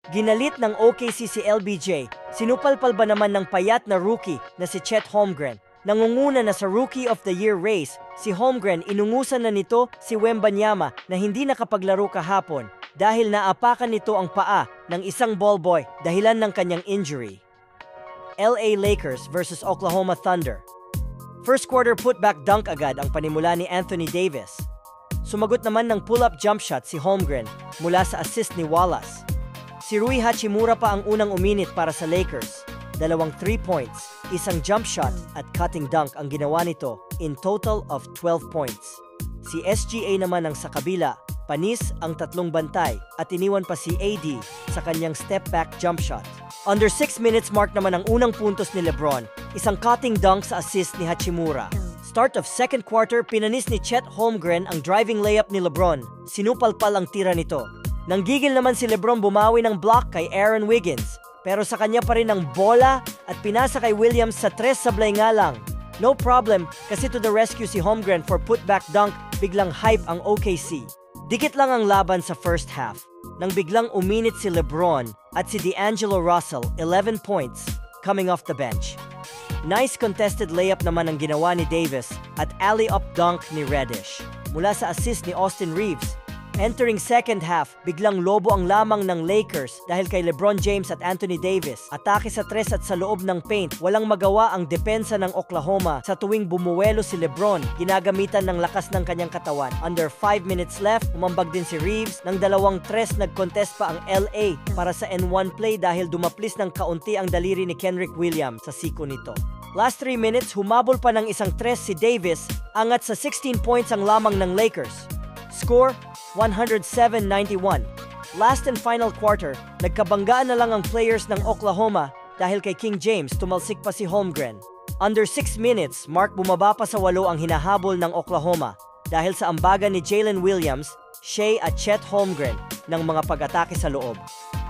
Ginalit ng OKC si LBJ, sinupalpal ba naman ng payat na rookie na si Chet Holmgren. Nangunguna na sa Rookie of the Year race, si Holmgren inungusan na nito si Wembanyama na hindi nakapaglaro kahapon dahil naapakan nito ang paa ng isang ballboy dahilan ng kanyang injury. LA Lakers versus Oklahoma Thunder. First quarter putback dunk agad ang panimula ni Anthony Davis. Sumagot naman ng pull-up jump shot si Holmgren mula sa assist ni Wallace. Si Rui Hachimura pa ang unang uminit para sa Lakers. 2 3 points, isang jump shot at cutting dunk ang ginawa nito in total of 12 points. Si SGA naman ang sa kabila, panis ang 3 bantay at iniwan pa si AD sa kanyang step-back jump shot. Under 6 minutes mark naman ang unang puntos ni LeBron, isang cutting dunk sa assist ni Hachimura. Start of second quarter, pinanis ni Chet Holmgren ang driving layup ni LeBron. Sinupalpal ang tira nito. Nanggigil naman si LeBron bumawi ng block kay Aaron Wiggins. Pero sa kanya pa rin ang bola at pinasa kay Williams sa 3 sablay nga lang. No problem kasi to the rescue si Holmgren for putback dunk, biglang hype ang OKC. Dikit lang ang laban sa first half nang biglang uminit si LeBron at si D'Angelo Russell 11 points coming off the bench. Nice contested layup naman ang ginawa ni Davis at alley-up dunk ni Reddish mula sa assist ni Austin Reeves. Entering second half, biglang lobo ang lamang ng Lakers dahil kay LeBron James at Anthony Davis. Atake sa 3 at sa loob ng paint, walang magawa ang depensa ng Oklahoma sa tuwing bumuwelo si LeBron. Ginagamitan ng lakas ng kanyang katawan. Under 5 minutes left, umambag din si Reeves. Nang 2 3 nag-contest pa ang LA para sa N1 play dahil dumaplis ng kaunti ang daliri ni Kenrich Williams sa siko nito. Last 3 minutes, humabol pa ng isang 3 si Davis, angat sa 16 points ang lamang ng Lakers. Score, 107-91. Last and final quarter, nagkabanggaan na lang ang players ng Oklahoma dahil kay King James tumalsik pa si Holmgren. Under 6 minutes, mark bumaba pa sa 8 ang hinahabol ng Oklahoma dahil sa ambagan ni Jalen Williams, Shea at Chet Holmgren ng mga pag-atake sa loob.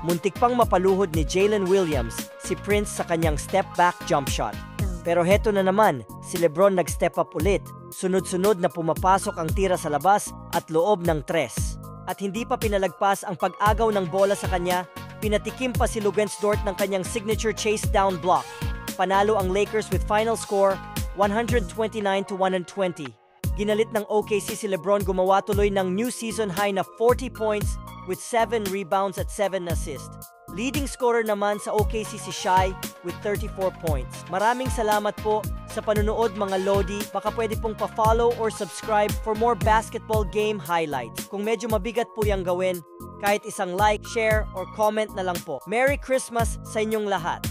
Muntik pang mapaluhod ni Jalen Williams si Prince sa kanyang step-back jump shot. Pero heto na naman, si LeBron nag-step up ulit. Sunod-sunod na pumapasok ang tira sa labas at loob ng 3. At hindi pa pinalagpas ang pag-agaw ng bola sa kanya, pinatikim pa si Luguentz-Dort ng kanyang signature chase down block. Panalo ang Lakers with final score 129-120. Ginalit ng OKC si LeBron gumawa tuloy ng new season high na 40 points with 7 rebounds at 7 assists. Leading scorer naman sa OKC si Shai with 34 points. Maraming salamat po sa panunood mga Lodi. Baka pwede pong pa-follow or subscribe for more basketball game highlights. Kung medyo mabigat po yung gawin, kahit isang like, share, or comment na lang po. Merry Christmas sa inyong lahat!